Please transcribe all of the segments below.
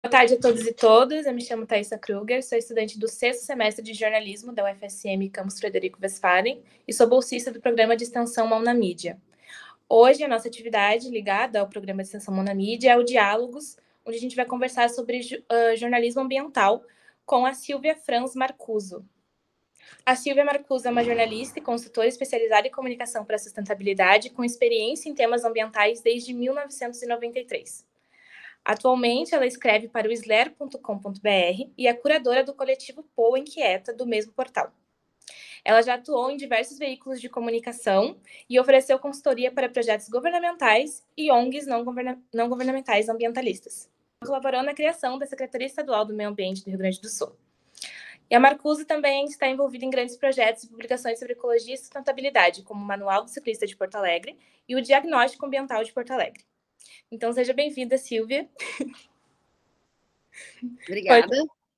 Boa tarde a todos e todas. Eu me chamo Thaisa Kruger, sou estudante do 6º semestre de jornalismo da UFSM Campus Frederico Westphalen e sou bolsista do programa de extensão Mão na Mídia. Hoje, a nossa atividade ligada ao programa de extensão Mão na Mídia é o Diálogos, onde a gente vai conversar sobre jornalismo ambiental com a Silvia Franz Marcuso. A Silvia Marcuso é uma jornalista e consultora especializada em comunicação para a sustentabilidade, com experiência em temas ambientais desde 1993. Atualmente, ela escreve para o sler.com.br e é curadora do coletivo Poa Inquieta, do mesmo portal. Ela já atuou em diversos veículos de comunicação e ofereceu consultoria para projetos governamentais e ONGs não governamentais ambientalistas. Colaborou na criação da Secretaria Estadual do Meio Ambiente do Rio Grande do Sul. E a Marcuso também está envolvida em grandes projetos e publicações sobre ecologia e sustentabilidade, como o Manual do Ciclista de Porto Alegre e o Diagnóstico Ambiental de Porto Alegre. Então, seja bem-vinda, Silvia. Obrigada.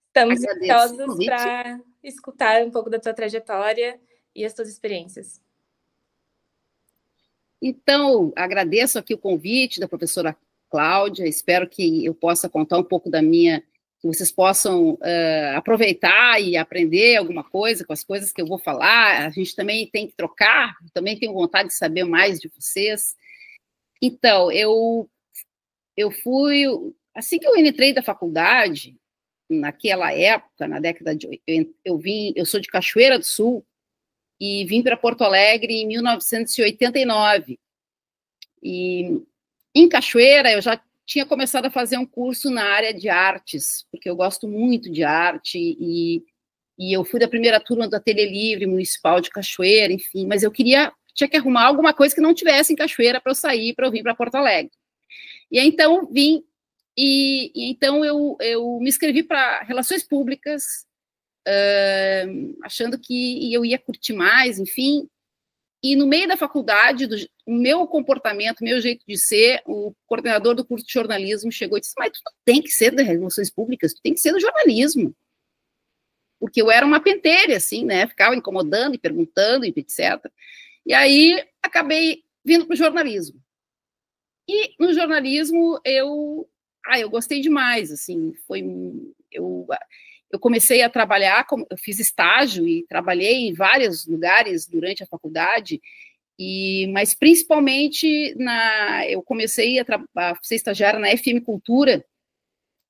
Estamos ansiosos para escutar um pouco da tua trajetória e as tuas experiências. Então, agradeço aqui o convite da professora Cláudia, espero que eu possa contar um pouco da minha, que vocês possam aproveitar e aprender alguma coisa com as coisas que eu vou falar. A gente também tem que trocar, também tenho vontade de saber mais de vocês. Então, eu fui, assim que eu entrei da faculdade, naquela época, na década de 80, eu sou de Cachoeira do Sul e vim para Porto Alegre em 1989. E em Cachoeira eu já tinha começado a fazer um curso na área de artes, porque eu gosto muito de arte e eu fui da primeira turma do Ateliê Livre Municipal de Cachoeira, enfim, mas eu tinha que arrumar alguma coisa que não tivesse em Cachoeira para eu sair, para eu vir para Porto Alegre. E aí, então, vim, então eu me inscrevi para Relações Públicas, achando que eu ia curtir mais, enfim, e no meio da faculdade, o meu comportamento, meu jeito de ser, o coordenador do curso de jornalismo chegou e disse, mas tu não tem que ser das Relações Públicas, tu tem que ser do jornalismo. Porque eu era uma pentelha, assim, né, ficava incomodando e perguntando, e etc. E aí, acabei vindo para o jornalismo. E no jornalismo eu gostei demais, assim, eu comecei a trabalhar, eu fiz estágio e trabalhei em vários lugares durante a faculdade, mas principalmente eu comecei a ser estagiária na FM Cultura,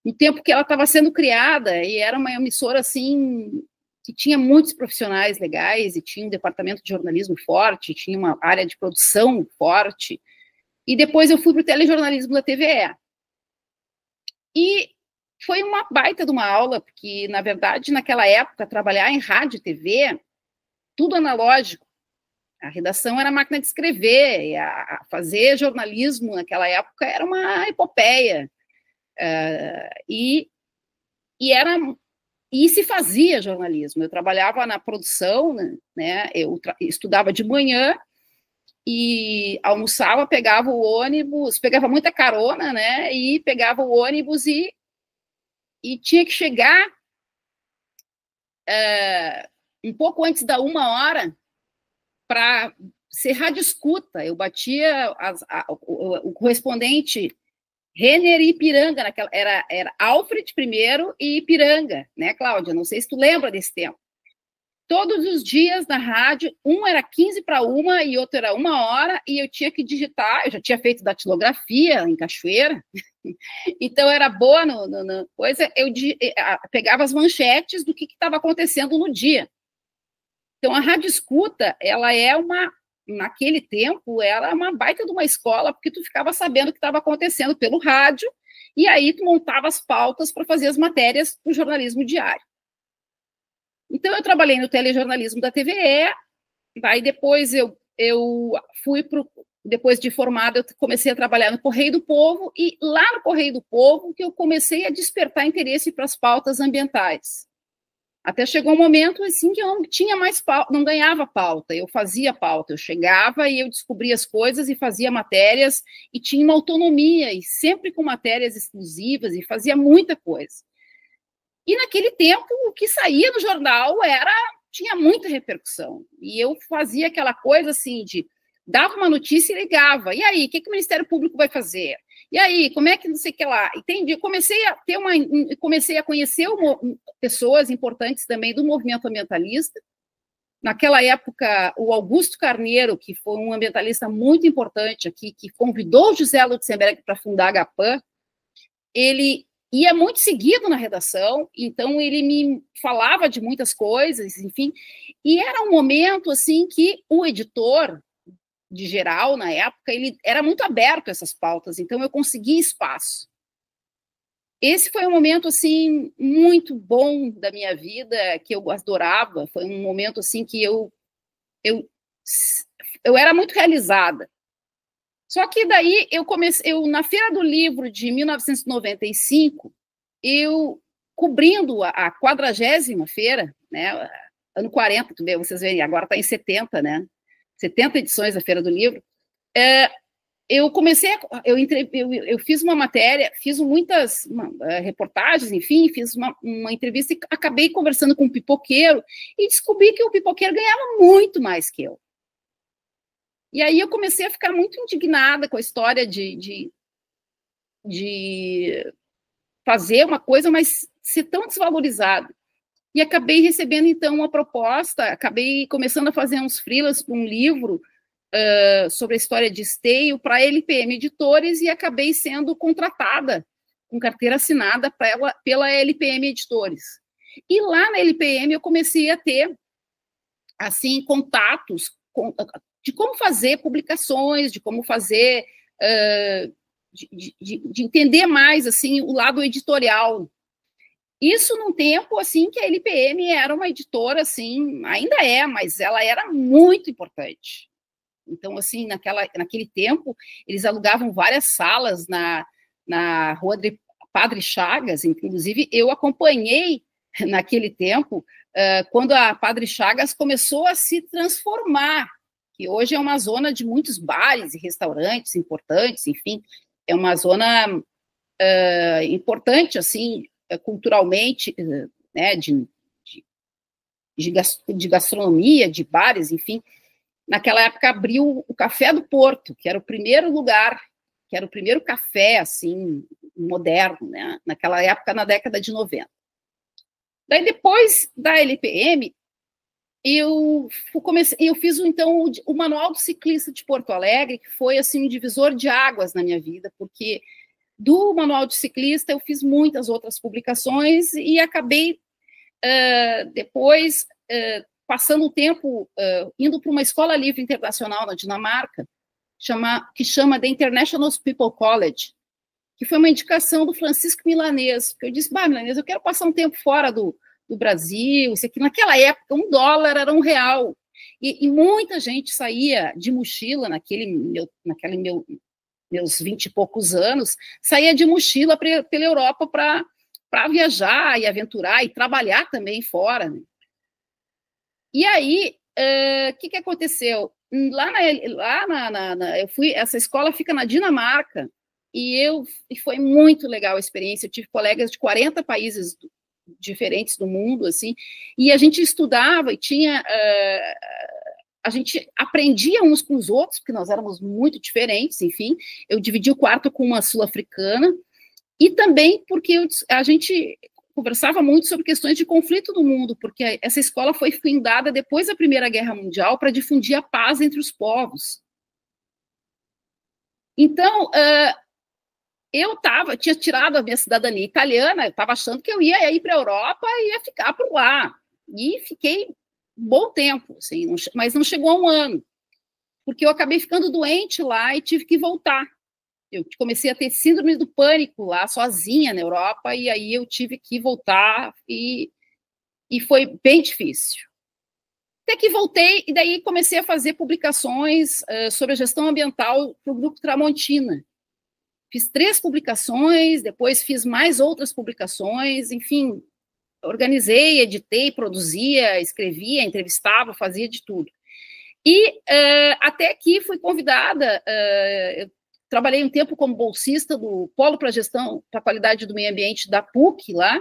no tempo que ela estava sendo criada, e era uma emissora assim que tinha muitos profissionais legais, e tinha um departamento de jornalismo forte, tinha uma área de produção forte. E depois eu fui para o telejornalismo da TVE. E foi uma baita de uma aula, porque, na verdade, naquela época, trabalhar em rádio e TV, tudo analógico. A redação era máquina de escrever, fazer jornalismo naquela época era uma epopeia. E se fazia jornalismo. Eu trabalhava na produção, né? Eu estudava de manhã, e almoçava, pegava o ônibus, pegava muita carona, né, e pegava o ônibus e tinha que chegar um pouco antes da 1h para ser rádio escuta. Eu batia o correspondente Renner e Ipiranga, era Alfred primeiro e Ipiranga, né, Cláudia? Não sei se tu lembra desse tempo. Todos os dias na rádio, um era 15 para 1 e outro era 1h, e eu tinha que digitar, eu já tinha feito datilografia em Cachoeira, então era boa coisa, eu pegava as manchetes do que estava acontecendo no dia. Então a rádio escuta, ela é naquele tempo, era uma baita de uma escola, porque tu ficava sabendo o que estava acontecendo pelo rádio, e aí tu montava as pautas para fazer as matérias do jornalismo diário. Então, eu trabalhei no telejornalismo da TVE, aí depois eu fui depois de formada, eu comecei a trabalhar no Correio do Povo, e lá no Correio do Povo que eu comecei a despertar interesse para as pautas ambientais. Até chegou um momento assim que eu não tinha mais pauta, não ganhava pauta, eu fazia pauta, eu chegava e eu descobria as coisas e fazia matérias, e tinha uma autonomia, e sempre com matérias exclusivas, e fazia muita coisa. E naquele tempo, o que saía no jornal tinha muita repercussão. E eu fazia aquela coisa assim de dava uma notícia e ligava. E aí, o que o Ministério Público vai fazer? E aí, como é que não sei o que lá? Entendi. Comecei a conhecer pessoas importantes também do movimento ambientalista. Naquela época, o Augusto Carneiro, que foi um ambientalista muito importante aqui, que convidou o José Lutzenberg para fundar a GAPAN, ele ia muito seguido na redação, então ele me falava de muitas coisas, enfim, e era um momento assim que o editor de geral, na época, ele era muito aberto a essas pautas, então eu consegui espaço. Esse foi um momento, assim, muito bom da minha vida, que eu adorava, foi um momento, assim, que eu era muito realizada. Só que daí na Feira do Livro de 1995, eu, cobrindo a 40ª feira, né, ano 40, vocês veem, agora está em 70, né, 70 edições da Feira do Livro, eu fiz uma matéria, fiz muitas reportagens, enfim, fiz uma entrevista e acabei conversando com um pipoqueiro e descobri que o pipoqueiro ganhava muito mais que eu. E aí eu comecei a ficar muito indignada com a história de fazer uma coisa, mas ser tão desvalorizada. E acabei recebendo, então, uma proposta, acabei começando a fazer uns freelas para um livro sobre a história de esteio para a LPM Editores e acabei sendo contratada com carteira assinada pela LPM Editores. E lá na LPM eu comecei a ter, assim, contatos de como fazer publicações, de como fazer, de entender mais, assim, o lado editorial. Isso num tempo, assim, que a LPM era uma editora, assim, ainda é, mas ela era muito importante. Então, assim, naquele tempo, eles alugavam várias salas na Rua de Padre Chagas, inclusive eu acompanhei naquele tempo, quando a Padre Chagas começou a se transformar, que hoje é uma zona de muitos bares e restaurantes importantes, enfim, é uma zona importante, assim, culturalmente, né, de gastronomia, de bares, enfim. Naquela época abriu o Café do Porto, que era o primeiro lugar, que era o primeiro café, assim, moderno, né, naquela época, na década de 90. Daí, depois da LPM, eu fiz, então, o Manual do Ciclista de Porto Alegre, que foi, assim, um divisor de águas na minha vida, porque do Manual do Ciclista eu fiz muitas outras publicações e acabei, depois, passando o tempo indo para uma escola livre internacional na Dinamarca, que chama The International People College, que foi uma indicação do Francisco Milanês, porque eu disse, Milanês, eu quero passar um tempo fora do Brasil, isso aqui, naquela época, $1 era R$1, e muita gente saía de mochila, meus 20 e poucos anos, saía de mochila pela Europa para viajar e aventurar e trabalhar também fora, né? E aí, o que aconteceu? Essa escola fica na Dinamarca, e foi muito legal a experiência. Eu tive colegas de 40 países diferentes do mundo, assim, e a gente estudava e a gente aprendia uns com os outros, porque nós éramos muito diferentes, enfim. Eu dividi o quarto com uma sul-africana, e também porque a gente conversava muito sobre questões de conflito no mundo, porque essa escola foi fundada depois da Primeira Guerra Mundial para difundir a paz entre os povos. Então, eu tinha tirado a minha cidadania italiana, eu estava achando que eu ia ir para a Europa e ia ficar por lá. E fiquei um bom tempo, assim, mas não chegou a um ano, porque eu acabei ficando doente lá e tive que voltar. Eu comecei a ter síndrome do pânico lá, sozinha na Europa, e aí eu tive que voltar, e foi bem difícil. Até que voltei, e daí comecei a fazer publicações sobre a gestão ambiental para o Grupo Tramontina. Fiz 3 publicações, depois fiz mais outras publicações, enfim, organizei, editei, produzia, escrevia, entrevistava, fazia de tudo. E até que fui convidada, eu trabalhei um tempo como bolsista do Polo para Gestão para a Qualidade do Meio Ambiente da PUC, lá.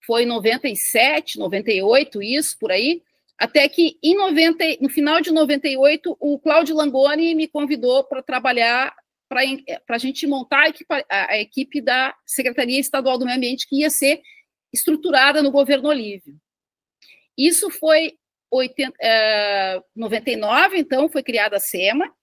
Foi em 97, 98, isso, por aí. Até que, no final de 98, o Cláudio Langoni me convidou para trabalhar, para a gente montar a equipe da Secretaria Estadual do Meio Ambiente, que ia ser estruturada no governo Olívio. Isso foi 99, então, foi criada a SEMA,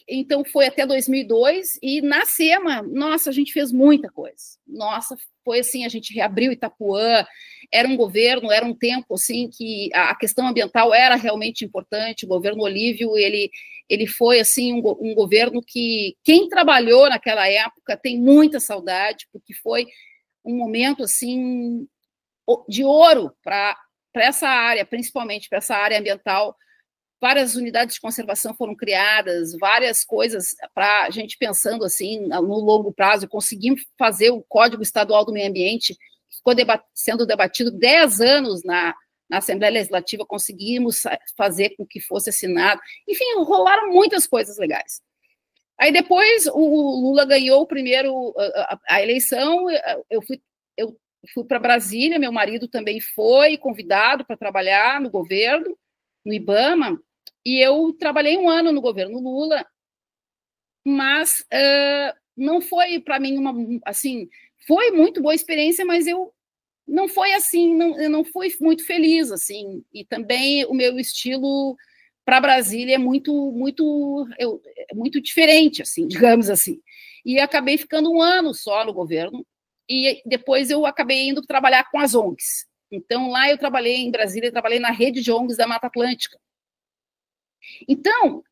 então foi até 2002, e na SEMA, nossa, a gente fez muita coisa. Nossa, foi assim, a gente reabriu Itapuã, era um governo, era um tempo assim que a questão ambiental era realmente importante. O governo Olívio, ele foi assim um governo que quem trabalhou naquela época tem muita saudade, porque foi um momento assim de ouro para essa área, principalmente para essa área ambiental. Várias unidades de conservação foram criadas, várias coisas para a gente pensando assim no longo prazo. Conseguimos fazer o Código Estadual do Meio Ambiente, que ficou sendo debatido 10 anos na Assembleia Legislativa, conseguimos fazer com que fosse assinado. Enfim, rolaram muitas coisas legais. Aí depois o Lula ganhou a eleição, eu fui para Brasília, meu marido também foi convidado para trabalhar no governo, no IBAMA, e eu trabalhei 1 ano no governo Lula, mas não foi para mim assim, foi muito boa experiência, mas eu não foi assim, eu não fui muito feliz assim, e também o meu estilo para Brasília é muito diferente, assim, digamos assim. E acabei ficando 1 ano só no governo, e depois eu acabei indo trabalhar com as ONGs. Então, lá eu trabalhei em Brasília, trabalhei na rede de ONGs da Mata Atlântica. Então,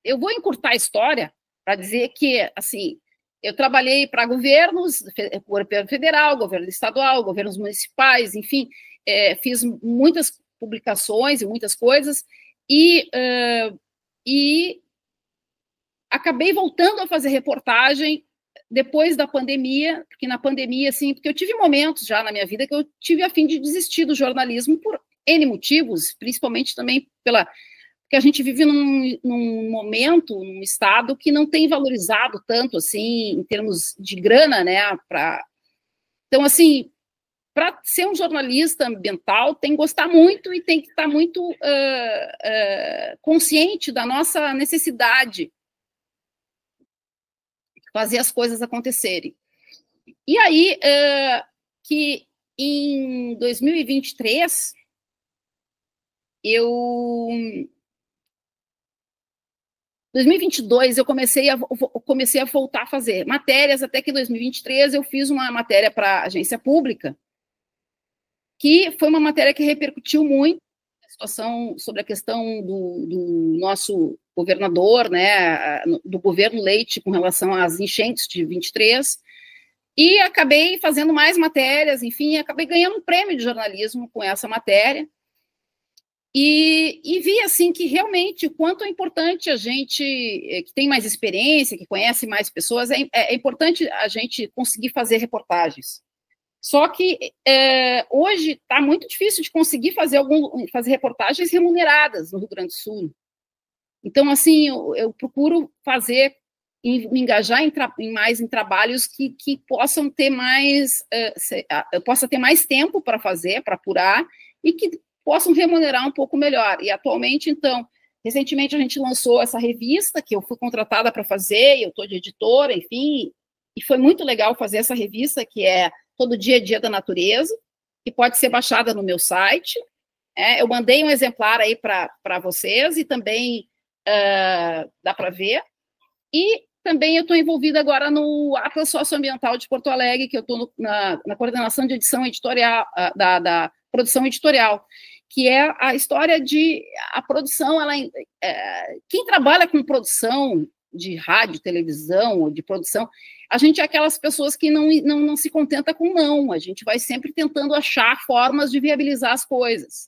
eu vou encurtar a história para dizer que, assim, eu trabalhei para governos, governo federal, governo estadual, governos municipais, enfim, fiz muitas publicações e muitas coisas, e acabei voltando a fazer reportagem depois da pandemia, porque na pandemia, assim, porque eu tive momentos já na minha vida que eu tive a fim de desistir do jornalismo por N motivos, principalmente também porque a gente vive num momento, num estado que não tem valorizado tanto, assim, em termos de grana, né, Então, assim, para ser um jornalista ambiental, tem que gostar muito e tem que estar muito consciente da nossa necessidade de fazer as coisas acontecerem. E aí, que em 2023, em 2022, eu comecei a voltar a fazer matérias, até que em 2023 eu fiz uma matéria para a agência pública, que foi uma matéria que repercutiu muito a situação sobre a questão do nosso governador, né, do governo Leite com relação às enchentes de 23, e acabei fazendo mais matérias, enfim, acabei ganhando um prêmio de jornalismo com essa matéria, e vi, assim, que realmente o quanto é importante a gente, que tem mais experiência, que conhece mais pessoas, é importante a gente conseguir fazer reportagens. Só que hoje está muito difícil de conseguir fazer reportagens remuneradas no Rio Grande do Sul. Então, assim, eu procuro me engajar mais em trabalhos que possam ter mais, eu possa ter mais tempo para fazer, para apurar, e que possam remunerar um pouco melhor. E atualmente, então, recentemente a gente lançou essa revista, que eu fui contratada para fazer, eu estou de editora, enfim, e foi muito legal fazer essa revista, que é Todo Dia é Dia da Natureza, que pode ser baixada no meu site. Eu mandei um exemplar aí para vocês, e também dá para ver. E também eu estou envolvida agora no Atlas Socioambiental de Porto Alegre, que eu estou na coordenação de edição editorial, da produção editorial, que é a história a produção, quem trabalha com produção de rádio, televisão, ou de produção, a gente é aquelas pessoas que não se contenta com não, a gente vai sempre tentando achar formas de viabilizar as coisas.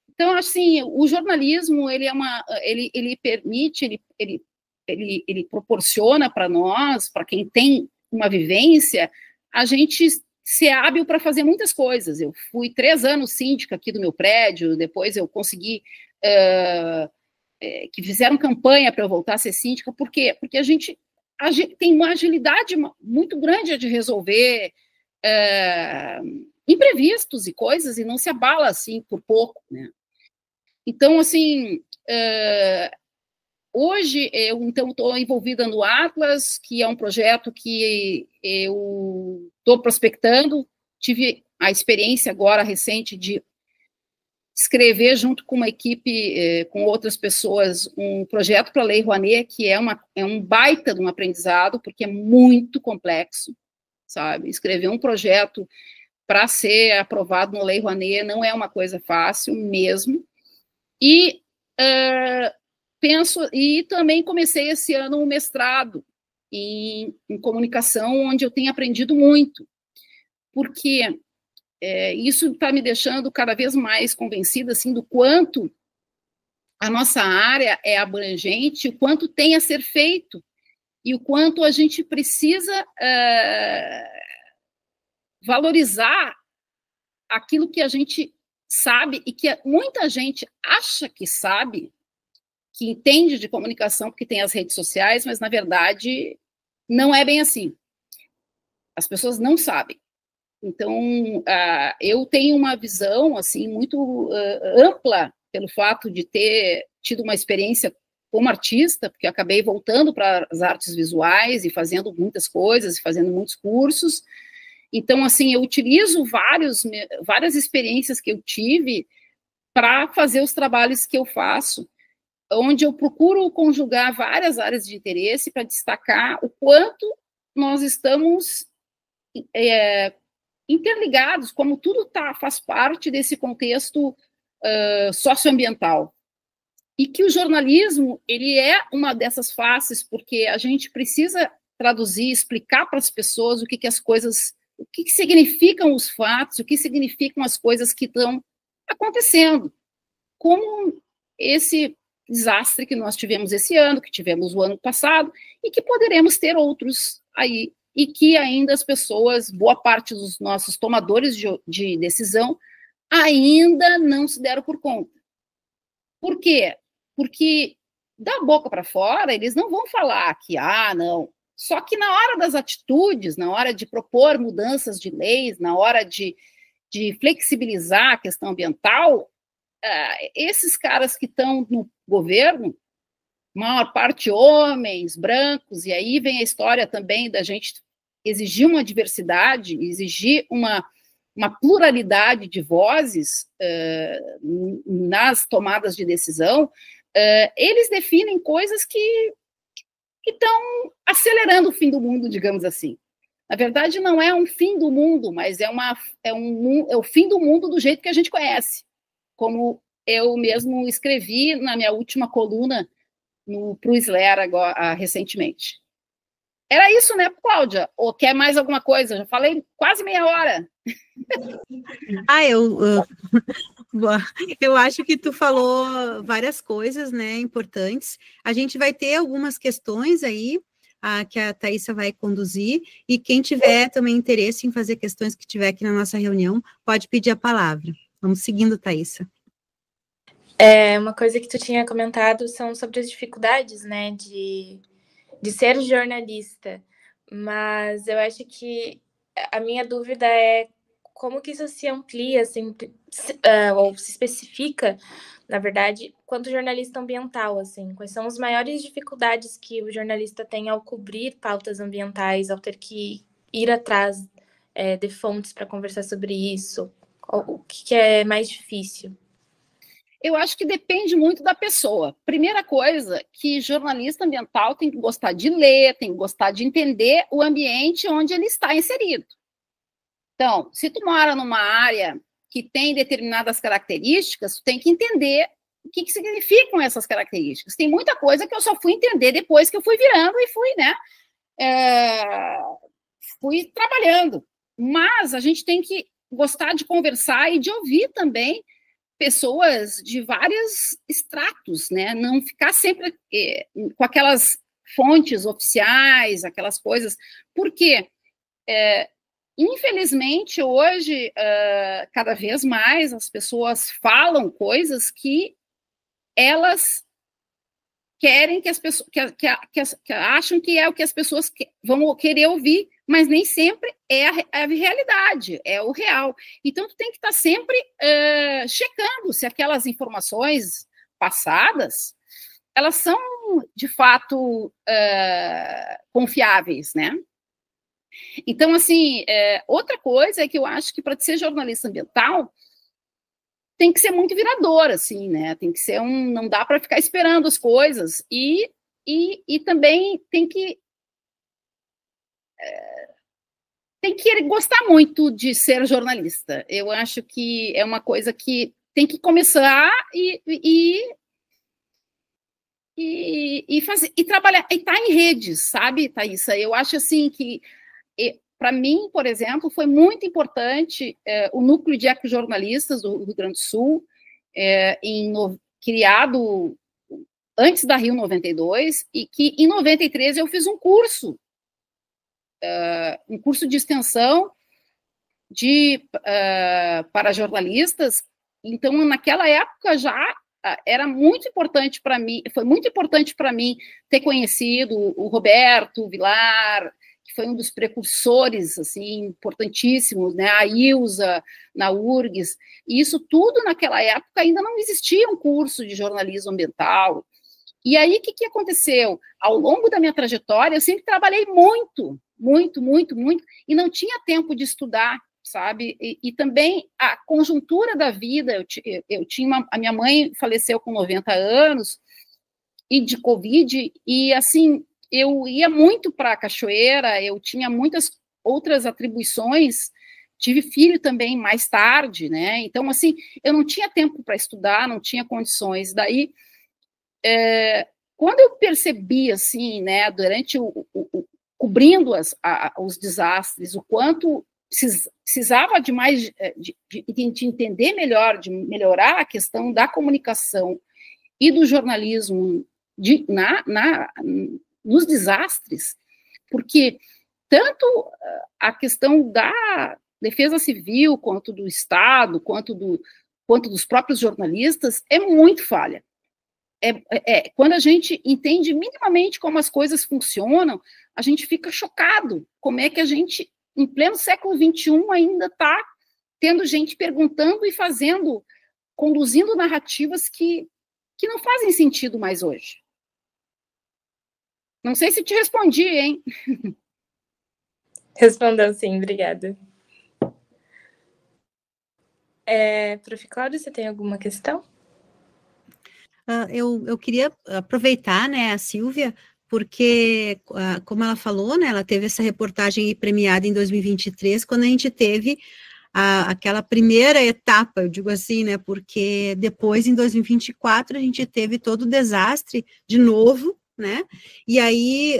Então, assim, o jornalismo, ele permite, ele proporciona para nós, para quem tem uma vivência, a gente ser hábil para fazer muitas coisas. Eu fui 3 anos síndica aqui do meu prédio, depois eu consegui que fizeram campanha para eu voltar a ser síndica. Por quê? Porque a gente tem uma agilidade muito grande de resolver imprevistos e coisas, e não se abala, assim, por pouco, né? Então, assim, hoje eu, então, estou envolvida no Atlas, que é um projeto que eu estou prospectando, tive a experiência agora recente de escrever junto com uma equipe, com outras pessoas, um projeto para a Lei Rouanet, que é um baita de um aprendizado, porque é muito complexo, sabe? Escrever um projeto para ser aprovado na Lei Rouanet não é uma coisa fácil mesmo. E e também comecei esse ano um mestrado em comunicação, onde eu tenho aprendido muito, porque isso está me deixando cada vez mais convencida, assim, do quanto a nossa área é abrangente, o quanto tem a ser feito, e o quanto a gente precisa valorizar aquilo que a gente sabe e que muita gente acha que sabe, que entende de comunicação porque tem as redes sociais, mas, na verdade, não é bem assim. As pessoas não sabem. Então, eu tenho uma visão, assim, muito ampla pelo fato de ter tido uma experiência como artista, porque acabei voltando para as artes visuais e fazendo muitas coisas, fazendo muitos cursos. Então, assim, eu utilizo várias experiências que eu tive para fazer os trabalhos que eu faço, onde eu procuro conjugar várias áreas de interesse para destacar o quanto nós estamos interligados, como tudo faz parte desse contexto socioambiental. E que o jornalismo, ele é uma dessas faces, porque a gente precisa traduzir, explicar para as pessoas o que significam os fatos, o que significam as coisas que estão acontecendo, como esse desastre que nós tivemos esse ano, que tivemos o ano passado, e que poderemos ter outros aí, e que ainda as pessoas, boa parte dos nossos tomadores de decisão, ainda não se deram por conta. Por quê? Porque da boca para fora, eles não vão falar que, não. Só que na hora das atitudes, na hora de propor mudanças de leis, na hora de flexibilizar a questão ambiental, esses caras que estão no governo, maior parte homens, brancos, e aí vem a história também da gente exigir uma diversidade, exigir uma pluralidade de vozes nas tomadas de decisão, eles definem coisas que estão acelerando o fim do mundo, digamos assim. Na verdade, não é um fim do mundo, mas é o fim do mundo do jeito que a gente conhece, como eu mesmo escrevi na minha última coluna para o Slayer agora, recentemente. Era isso, né, Cláudia? Ou quer mais alguma coisa? Já falei quase meia hora. Eu acho que tu falou várias coisas, né, importantes. A gente vai ter algumas questões aí que a Thaisa vai conduzir, e quem tiver também interesse em fazer questões que tiver aqui na nossa reunião, pode pedir a palavra. Vamos seguindo, Thaisa. Uma coisa que tu tinha comentado são sobre as dificuldades, né, de ser jornalista, mas eu acho que a minha dúvida é como que isso se amplia, assim, ou se especifica, na verdade, quanto jornalista ambiental, assim, quais são as maiores dificuldades que o jornalista tem ao cobrir pautas ambientais, ao ter que ir atrás de fontes para conversar sobre isso, o que é mais difícil? Eu acho que depende muito da pessoa. Primeira coisa, que jornalista ambiental tem que gostar de ler, tem que gostar de entender o ambiente onde ele está inserido. Então, se tu mora numa área que tem determinadas características, tu tem que entender o que significam essas características. Tem muita coisa que eu só fui entender depois que eu fui virando e fui, fui trabalhando. Mas a gente tem que gostar de conversar e de ouvir também pessoas de vários estratos, né? Não ficar sempre com aquelas fontes oficiais, aquelas coisas, porque infelizmente hoje cada vez mais as pessoas falam coisas que elas querem que as pessoas, que acham que é o que as pessoas vão querer ouvir, mas nem sempre é a realidade, é o real. Então, tu tem que estar sempre checando se aquelas informações passadas, elas são, de fato, confiáveis, né? Então, assim, outra coisa é que eu acho que para ser jornalista ambiental, tem que ser muito virador, assim, né? Tem que ser não dá para ficar esperando as coisas e também tem que gostar muito de ser jornalista. Eu acho que é uma coisa que tem que começar e fazer e trabalhar e estar em redes, sabe, Thaisa? Eu acho assim que para mim, por exemplo, foi muito importante o núcleo de ecojornalistas do Rio Grande do Sul, criado antes da Rio 92, e que em 93 eu fiz um curso de extensão para jornalistas. Então, naquela época já era muito importante para mim, foi muito importante para mim ter conhecido o Roberto Vilar, que foi um dos precursores, assim, importantíssimos, né, a Ilza, na URGS, e isso tudo naquela época ainda não existia um curso de jornalismo ambiental. E aí, o que aconteceu? Ao longo da minha trajetória, eu sempre trabalhei muito, e não tinha tempo de estudar, sabe? E também a conjuntura da vida, a minha mãe faleceu com 90 anos, e de Covid, e assim, eu ia muito para a cachoeira, eu tinha muitas outras atribuições, tive filho também mais tarde, né? Então, assim, eu não tinha tempo para estudar, não tinha condições. Daí, quando eu percebi, assim, né, durante cobrindo os desastres, o quanto precisava de mais, de entender melhor, de melhorar a questão da comunicação e do jornalismo nos desastres, porque tanto a questão da defesa civil, quanto do Estado, quanto dos próprios jornalistas, é muito falha. Quando a gente entende minimamente como as coisas funcionam, a gente fica chocado. Como é que a gente, em pleno século XXI, ainda está tendo gente perguntando e conduzindo narrativas que não fazem sentido mais hoje. Não sei se te respondi, hein? Respondeu sim, obrigada. Prof. Cláudia, você tem alguma questão? Eu queria aproveitar, né, a Silvia, porque, como ela falou, né, ela teve essa reportagem premiada em 2023, quando a gente teve aquela primeira etapa, eu digo assim, né, porque depois, em 2024, a gente teve todo o desastre de novo, né, e aí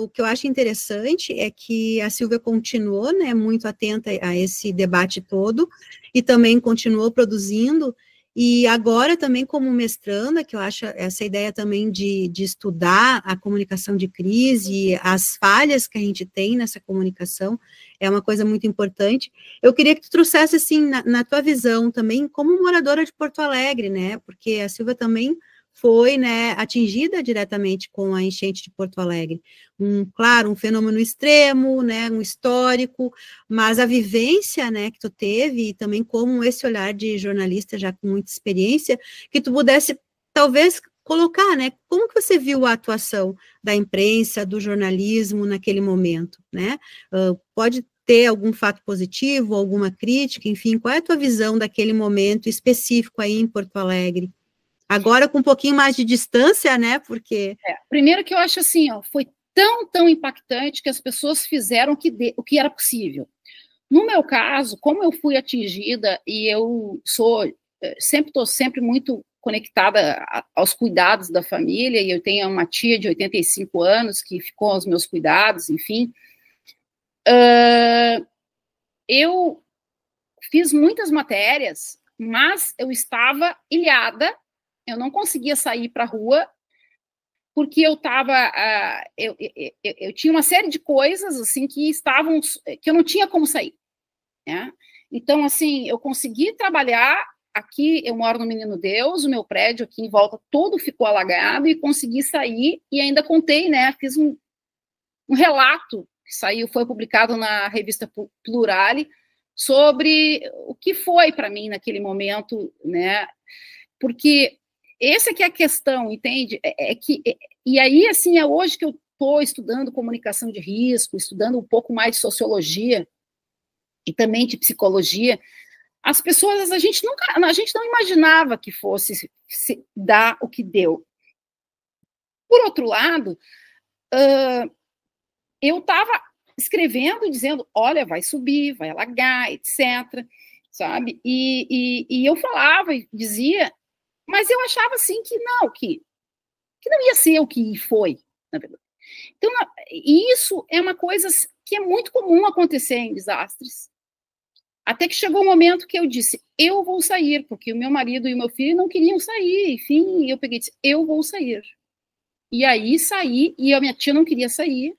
o que eu acho interessante é que a Silvia continuou, né, muito atenta a esse debate todo, e também continuou produzindo. E agora também como mestranda, que eu acho essa ideia também de estudar a comunicação de crise, as falhas que a gente tem nessa comunicação, é uma coisa muito importante. Eu queria que tu trouxesse, assim, na tua visão também, como moradora de Porto Alegre, né, porque a Silvia também foi, né, atingida diretamente com a enchente de Porto Alegre. Claro, um fenômeno extremo, né, um histórico, mas a vivência, né, que tu teve, e também como esse olhar de jornalista já com muita experiência, que tu pudesse, talvez, colocar, né, como que você viu a atuação da imprensa, do jornalismo naquele momento, né? Pode ter algum fato positivo, alguma crítica, enfim, qual é a tua visão daquele momento específico aí em Porto Alegre? Agora com um pouquinho mais de distância, né, porque... Primeiro que eu acho assim, ó, foi tão impactante que as pessoas fizeram o que era possível. No meu caso, como eu fui atingida e eu estou sempre muito conectada aos cuidados da família, e eu tenho uma tia de 85 anos que ficou aos meus cuidados, enfim, eu fiz muitas matérias, mas eu estava ilhada, eu não conseguia sair para a rua, porque eu tinha uma série de coisas assim que eu não tinha como sair, né? Então, assim, eu consegui trabalhar aqui eu moro no Menino Deus, o meu prédio aqui em volta todo ficou alagado e consegui sair e ainda contei, né? Fiz um relato que saiu, foi publicado na revista Plurale sobre o que foi para mim naquele momento, né? Porque essa que é a questão, entende? E aí, assim, é hoje que eu estou estudando comunicação de risco, estudando um pouco mais de sociologia e também de psicologia. As pessoas, a gente não imaginava que fosse se dar o que deu. Por outro lado, eu estava escrevendo, dizendo, olha, vai subir, vai alagar, etc., sabe? E eu falava e dizia, mas eu achava assim que não, que não ia ser o que foi, na verdade. Então, isso é uma coisa que é muito comum acontecer em desastres. Até que chegou um momento que eu disse, eu vou sair, porque o meu marido e o meu filho não queriam sair, enfim, eu peguei e disse, eu vou sair. E aí saí, e a minha tia não queria sair,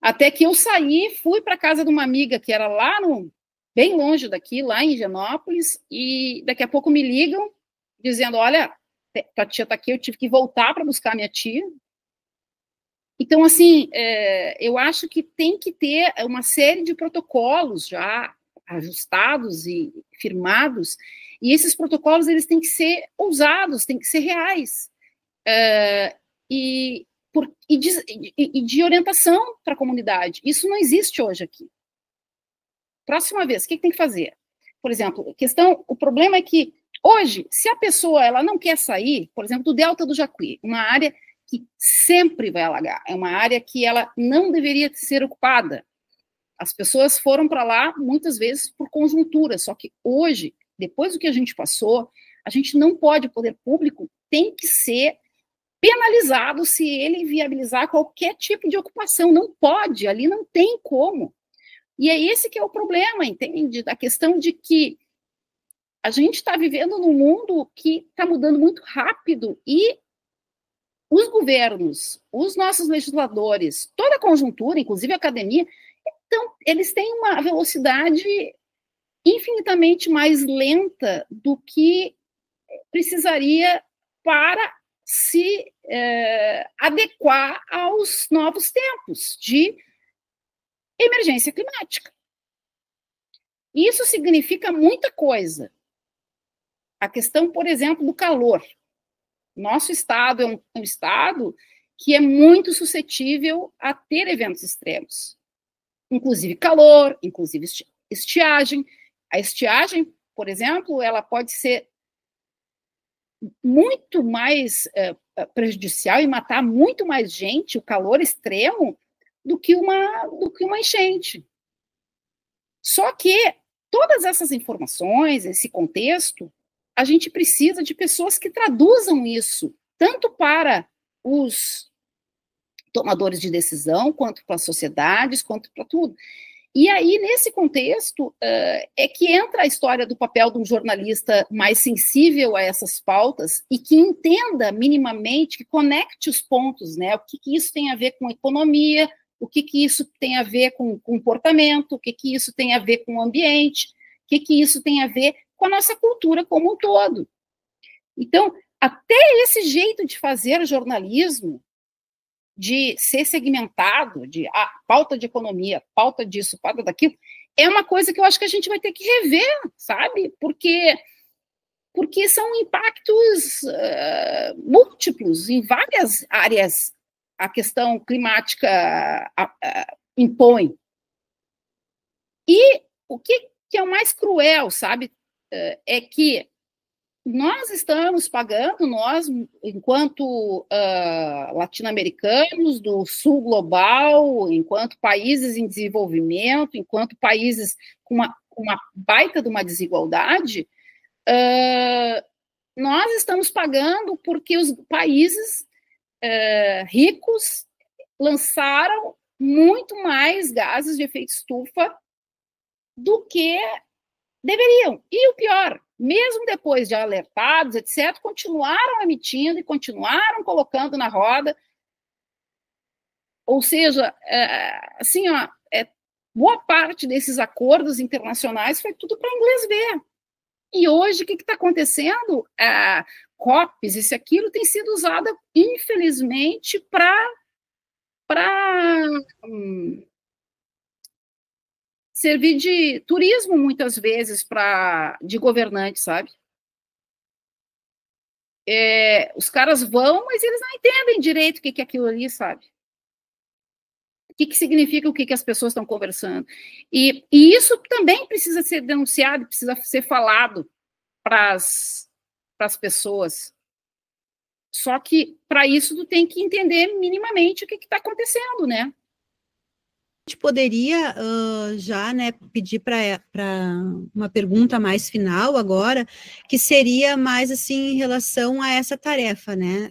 até que eu saí, fui para a casa de uma amiga que era lá bem longe daqui, lá em Higienópolis, e daqui a pouco me ligam, dizendo, olha, tua tia está aqui, eu tive que voltar para buscar a minha tia. Então, assim, eu acho que tem que ter uma série de protocolos já ajustados e firmados, e esses protocolos eles têm que ser ousados, têm que ser reais, e de orientação para a comunidade. Isso não existe hoje aqui. Próxima vez, o que tem que fazer? Por exemplo, o problema é que hoje, se a pessoa ela não quer sair, por exemplo, do Delta do Jacuí, uma área que sempre vai alagar, é uma área que ela não deveria ser ocupada. As pessoas foram para lá muitas vezes por conjuntura, só que hoje, depois do que a gente passou, a gente não pode, o poder público tem que ser penalizado se ele viabilizar qualquer tipo de ocupação, não pode, ali não tem como. E é esse que é o problema, entende? Da questão de que a gente está vivendo num mundo que está mudando muito rápido e os governos, os nossos legisladores, toda a conjuntura, inclusive a academia, então, eles têm uma velocidade infinitamente mais lenta do que precisaria para se adequar aos novos tempos de emergência climática. Isso significa muita coisa. A questão, por exemplo, do calor. Nosso estado é um estado que é muito suscetível a ter eventos extremos, inclusive calor, inclusive estiagem. A estiagem, por exemplo, ela pode ser muito mais prejudicial e matar muito mais gente, o calor extremo, do que uma enchente. Só que todas essas informações, esse contexto, a gente precisa de pessoas que traduzam isso, tanto para os tomadores de decisão, quanto para as sociedades, quanto para tudo. E aí, nesse contexto, é que entra a história do papel de um jornalista mais sensível a essas pautas e que entenda minimamente, que conecte os pontos, né? O que isso tem a ver com economia, o que isso tem a ver com comportamento, o que isso tem a ver com o ambiente, o que isso tem a ver com a nossa cultura como um todo. Então, até esse jeito de fazer jornalismo, de ser segmentado, de pauta de economia, pauta disso, pauta daquilo, é uma coisa que eu acho que a gente vai ter que rever, sabe? Porque são impactos múltiplos em várias áreas. A questão climática impõe. E o que é o mais cruel, sabe? É que nós estamos pagando, nós, enquanto latino-americanos do sul global, enquanto países em desenvolvimento, enquanto países com uma baita de uma desigualdade, nós estamos pagando porque os países ricos lançaram muito mais gases de efeito estufa do que deveriam. E o pior, mesmo depois de alertados, etc., continuaram emitindo e continuaram colocando na roda. Ou seja, assim, boa parte desses acordos internacionais foi tudo para inglês ver. E hoje, o que está acontecendo? COPs, isso e aquilo, tem sido usada, infelizmente, para servir de turismo, muitas vezes, de governante, sabe? Os caras vão, mas eles não entendem direito o que é aquilo ali, sabe? O que significa o que as pessoas estão conversando. E isso também precisa ser denunciado, precisa ser falado para as pessoas. Só que, para isso, tu tem que entender minimamente o que está acontecendo, né? A gente poderia já, né, pedir para uma pergunta mais final agora, que seria mais assim em relação a essa tarefa, né?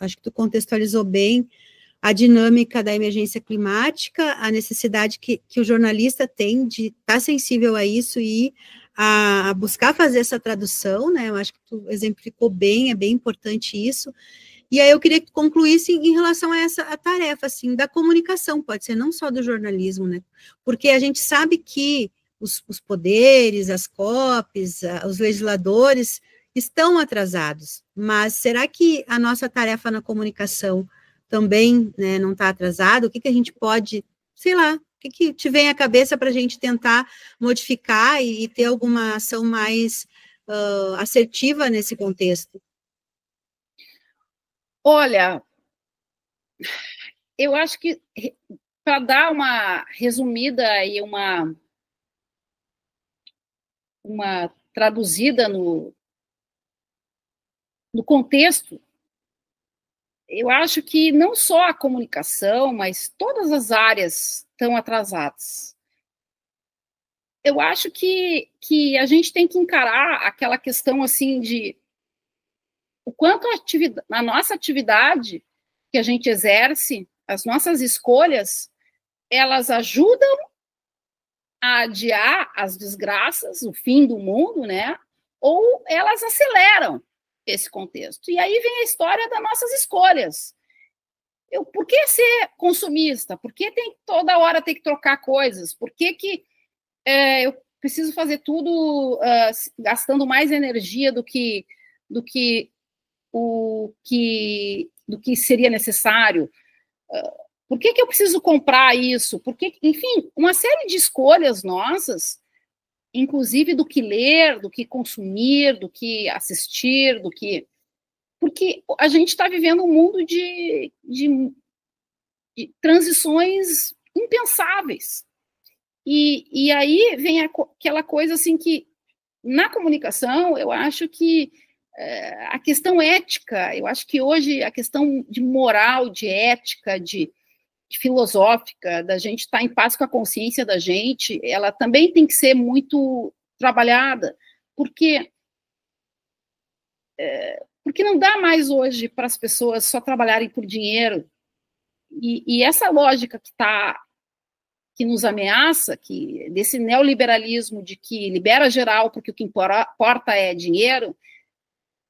Acho que tu contextualizou bem a dinâmica da emergência climática, a necessidade que o jornalista tem de estar sensível a isso e a buscar fazer essa tradução, né? Eu acho que tu exemplificou bem, é bem importante isso. E aí eu queria que tu concluísse em relação a essa tarefa, assim, da comunicação, pode ser não só do jornalismo, né? Porque a gente sabe que os poderes, as COPs, os legisladores estão atrasados, mas será que a nossa tarefa na comunicação também, né, não está atrasada? O que a gente pode, sei lá, o que te vem à cabeça para a gente tentar modificar e ter alguma ação mais assertiva nesse contexto? Olha, eu acho que, para dar uma resumida e uma traduzida no contexto, eu acho que não só a comunicação, mas todas as áreas estão atrasadas. Eu acho que a gente tem que encarar aquela questão assim de o quanto a nossa atividade que a gente exerce, as nossas escolhas, elas ajudam a adiar as desgraças, o fim do mundo, né? Ou elas aceleram esse contexto. E aí vem a história das nossas escolhas. Por que ser consumista? Por que toda hora ter que trocar coisas? Por que eu preciso fazer tudo gastando mais energia do que seria necessário? Por que eu preciso comprar isso? Enfim, uma série de escolhas nossas, inclusive do que ler, do que consumir, do que assistir, porque a gente está vivendo um mundo de transições impensáveis. E aí vem aquela coisa assim que, na comunicação, eu acho que a questão ética, eu acho que hoje a questão de moral, de ética, de filosófica, da gente estar em paz com a consciência da gente, ela também tem que ser muito trabalhada, porque não dá mais hoje para as pessoas só trabalharem por dinheiro, e essa lógica que nos ameaça, desse neoliberalismo de que libera geral porque o que importa é dinheiro,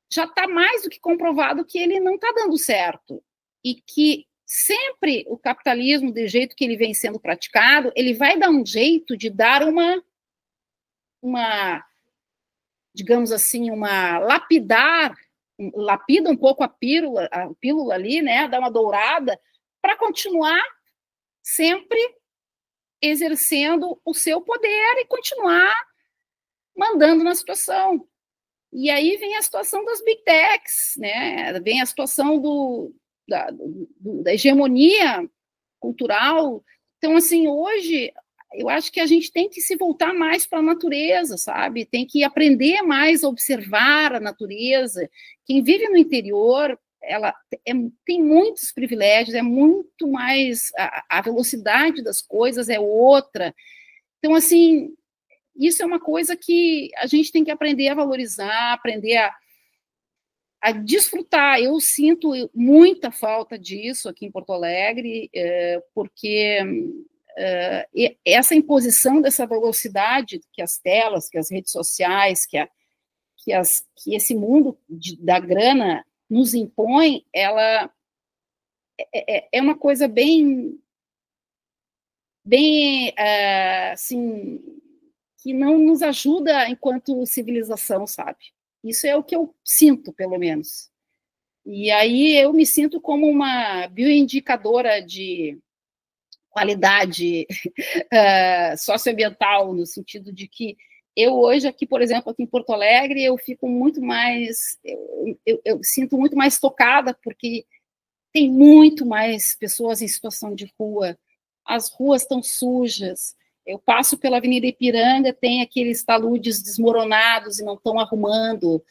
já está mais do que comprovado que ele não está dando certo, e que sempre o capitalismo, do jeito que ele vem sendo praticado, ele vai dar um jeito de dar digamos assim, lapida um pouco a pílula ali, né, dá uma dourada, para continuar sempre exercendo o seu poder e continuar mandando na situação. E aí vem a situação das big techs, né, vem a situação da hegemonia cultural. Então, assim, hoje, eu acho que a gente tem que se voltar mais para a natureza, sabe? Tem que aprender mais a observar a natureza. Quem vive no interior, ela tem muitos privilégios, é muito mais... A velocidade das coisas é outra. Então, assim, isso é uma coisa que a gente tem que aprender a valorizar, aprender a desfrutar. Eu sinto muita falta disso aqui em Porto Alegre, porque essa imposição dessa velocidade que as telas, que as redes sociais, que esse mundo da grana nos impõe, ela é uma coisa bem assim, que não nos ajuda enquanto civilização, sabe? Isso é o que eu sinto, pelo menos. E aí eu me sinto como uma bioindicadora de qualidade socioambiental, no sentido de que eu hoje aqui, por exemplo, aqui em Porto Alegre, eu fico muito mais, eu sinto muito mais tocada, porque tem muito mais pessoas em situação de rua, as ruas estão sujas, eu passo pela Avenida Ipiranga, tem aqueles taludes desmoronados e não estão arrumando,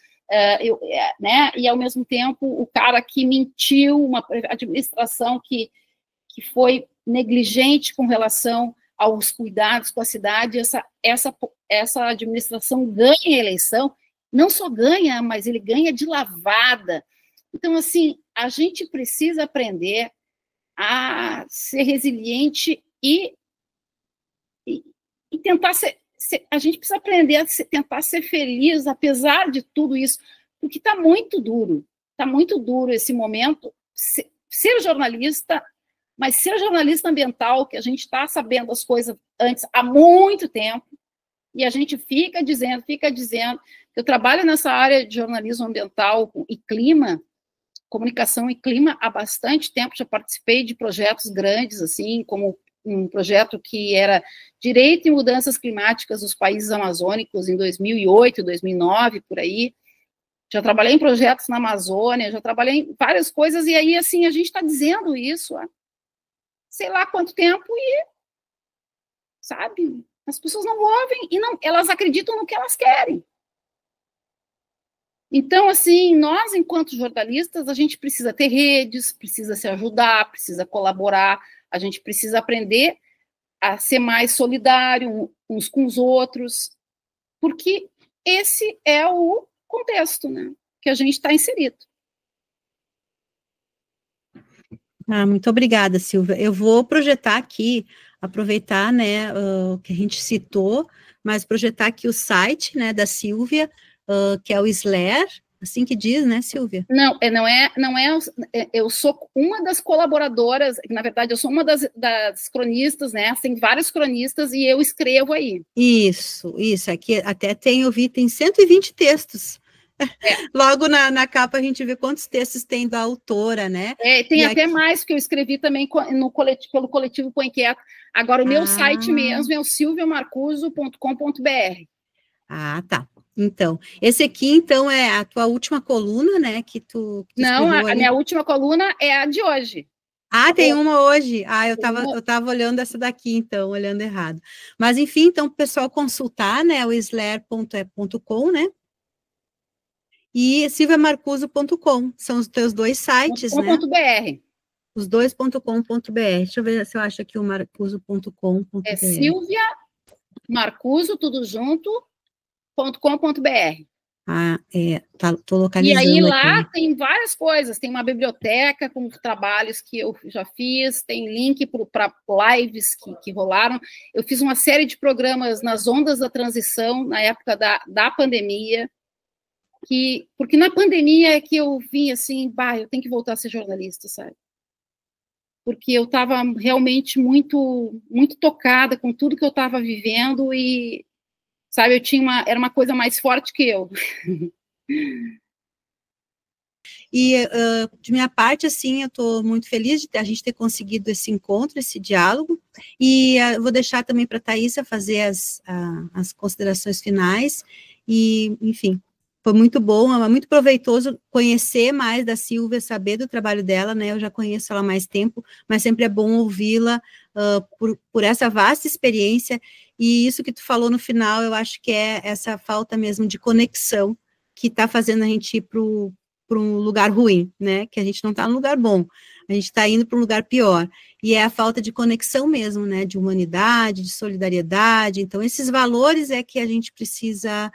né? E ao mesmo tempo o cara que mentiu, uma administração que foi negligente com relação aos cuidados com a cidade, essa administração ganha a eleição, não só ganha, mas ele ganha de lavada. Então, assim, a gente precisa aprender a ser resiliente e tentar a gente precisa aprender a tentar ser feliz, apesar de tudo isso, porque está muito duro esse momento. Ser jornalista, mas ser jornalista ambiental, que a gente está sabendo as coisas antes há muito tempo, e a gente fica dizendo, eu trabalho nessa área de jornalismo ambiental e clima, comunicação e clima há bastante tempo, já participei de projetos grandes, assim, como um projeto que era Direito e Mudanças Climáticas dos Países Amazônicos, em 2008, 2009, por aí. Já trabalhei em projetos na Amazônia, já trabalhei em várias coisas, e aí, assim, a gente está dizendo isso há sei lá quanto tempo e, sabe, as pessoas não ouvem e não, elas acreditam no que elas querem. Então, assim, nós, enquanto jornalistas, a gente precisa ter redes, precisa se ajudar, precisa colaborar, a gente precisa aprender a ser mais solidário uns com os outros, porque esse é o contexto, né, que a gente está inserido. Muito obrigada, Silvia. Eu vou projetar aqui, aproveitar, né, o que a gente citou, mas projetar aqui o site, né, da Silvia, que é o SLER, assim que diz, né, Silvia? Não é, eu sou uma das colaboradoras, na verdade, eu sou uma das cronistas, né, tem vários cronistas e eu escrevo aí. Isso, aqui até tem 120 textos. Logo na capa a gente vê quantos textos tem da autora, né? Tem e até aqui... mais, que eu escrevi também pelo coletivo Põe Quieto. Agora, o meu site mesmo é o silviamarcuso.com.br. Tá. Então, esse aqui, então, é a tua última coluna, né? Que tu não, a minha última coluna é a de hoje. Tem uma hoje. Eu tava olhando essa daqui, então, olhando errado. Mas, enfim, então, o pessoal consultar, né? O sler.com, né? E silviamarcuso.com, são os teus dois sites, né? .br. Os dois.com.br. Deixa eu ver se eu acho aqui o marcuso.com.br. É Silvia Marcuso, tudo junto, .com.br. Tô localizando. E aí lá aqui. Tem várias coisas, tem uma biblioteca com trabalhos que eu já fiz, tem link para lives que rolaram. Eu fiz uma série de programas nas ondas da transição, na época da pandemia, porque na pandemia é que eu vim assim, eu tenho que voltar a ser jornalista, sabe? Porque eu estava realmente muito, muito tocada com tudo que eu estava vivendo e, sabe, era uma coisa mais forte que eu. E, de minha parte, assim, eu estou muito feliz de a gente ter conseguido esse encontro, esse diálogo, e vou deixar também para a Thaísa fazer as considerações finais, e, enfim, foi muito bom, é muito proveitoso conhecer mais da Silvia, saber do trabalho dela, né, eu já conheço ela há mais tempo, mas sempre é bom ouvi-la por essa vasta experiência, e isso que tu falou no final, eu acho que é essa falta mesmo de conexão que está fazendo a gente ir para um lugar ruim, né, que a gente não está no lugar bom, a gente está indo para um lugar pior, e é a falta de conexão mesmo, né, de humanidade, de solidariedade, então esses valores é que a gente precisa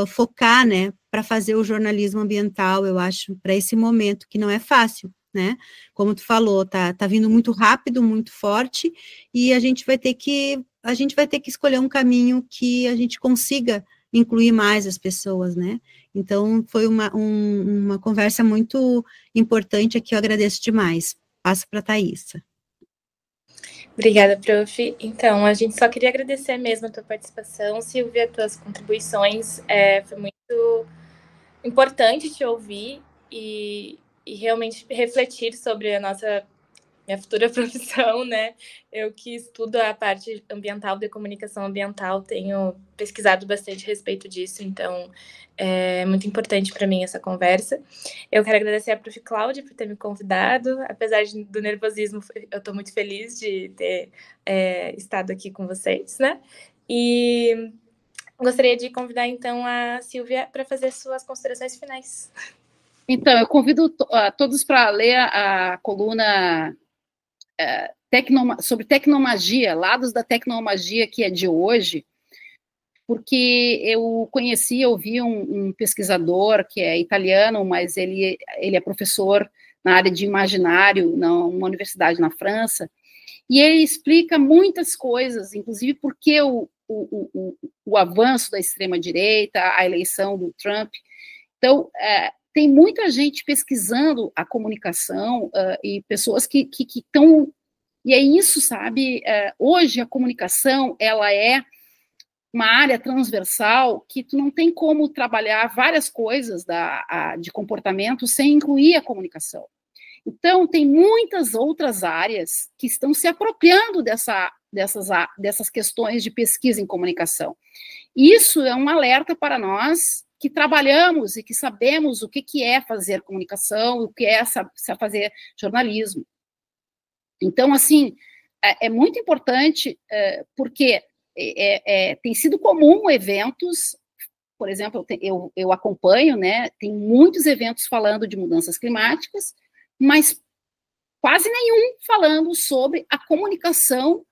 focar, né, para fazer o jornalismo ambiental, eu acho, para esse momento, que não é fácil, né, como tu falou, tá vindo muito rápido, muito forte, e a gente vai ter que escolher um caminho que a gente consiga incluir mais as pessoas, né, então foi uma conversa muito importante aqui, eu agradeço demais, passo para a Thaísa. Obrigada, prof. Então, a gente só queria agradecer mesmo a tua participação, Silvia, tuas contribuições. Foi muito importante te ouvir e realmente refletir sobre a minha futura profissão, né? Eu que estudo a parte ambiental, de comunicação ambiental, tenho pesquisado bastante a respeito disso, então é muito importante para mim essa conversa. Eu quero agradecer a prof. Cláudia por ter me convidado, apesar do nervosismo, eu estou muito feliz de ter estado aqui com vocês, né? E gostaria de convidar, então, a Silvia para fazer suas considerações finais. Então, eu convido todos para ler a coluna sobre tecnomagia, lados da tecnomagia, que é de hoje, porque eu ouvi um pesquisador que é italiano, mas ele é professor na área de imaginário, numa universidade na França, e ele explica muitas coisas, inclusive porque o avanço da extrema-direita, a eleição do Trump. Então, tem muita gente pesquisando a comunicação e pessoas que estão... E é isso, sabe? Hoje a comunicação, ela é uma área transversal que tu não tem como trabalhar várias coisas de comportamento sem incluir a comunicação. Então, tem muitas outras áreas que estão se apropriando dessas questões de pesquisa em comunicação. Isso é um alerta para nós que trabalhamos e que sabemos o que é fazer comunicação, o que é fazer jornalismo. Então, assim, é muito importante, porque tem sido comum eventos, por exemplo, eu acompanho, né, tem muitos eventos falando de mudanças climáticas, mas quase nenhum falando sobre a comunicação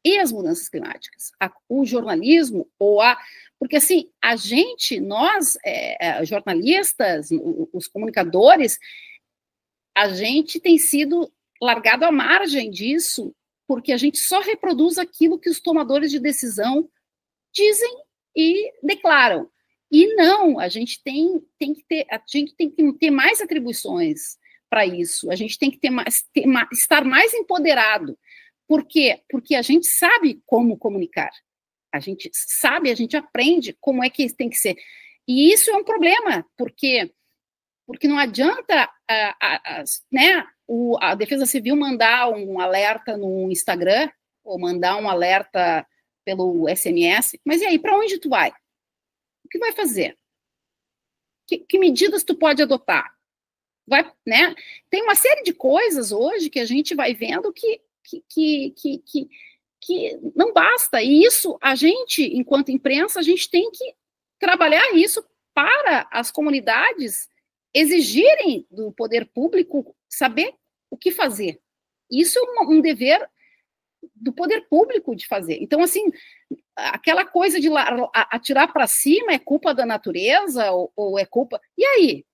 e as mudanças climáticas, o jornalismo, porque assim, nós, jornalistas, os comunicadores, a gente tem sido largado à margem disso, porque a gente só reproduz aquilo que os tomadores de decisão dizem e declaram. E não, a gente tem que ter mais atribuições para isso, a gente tem que estar mais empoderado. Por quê? Porque a gente sabe como comunicar, a gente aprende como é que tem que ser. E isso é um problema, porque não adianta a Defesa Civil mandar um alerta no Instagram, ou mandar um alerta pelo SMS, mas e aí, para onde tu vai? O que vai fazer? Que medidas tu pode adotar? Né? Tem uma série de coisas hoje que a gente vai vendo que não basta, e isso, a gente, enquanto imprensa, a gente tem que trabalhar isso para as comunidades exigirem do poder público saber o que fazer. Isso é um dever do poder público de fazer. Então, assim, aquela coisa de atirar para cima é culpa da natureza ou é culpa... E aí?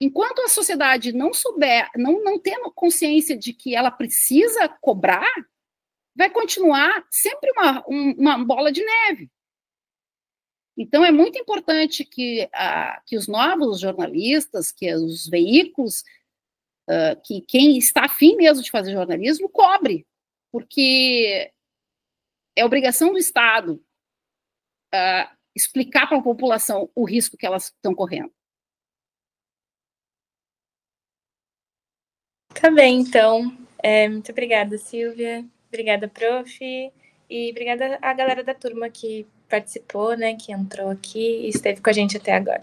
Enquanto a sociedade não souber, não tendo consciência de que ela precisa cobrar, vai continuar sempre uma bola de neve. Então, é muito importante que os novos jornalistas, que os veículos, que quem está afim mesmo de fazer jornalismo, cobre, porque é obrigação do Estado explicar para a população o risco que elas estão correndo. Tá bem, então. Muito obrigada, Silvia. Obrigada, prof. E obrigada à galera da turma que participou, né, que entrou aqui e esteve com a gente até agora.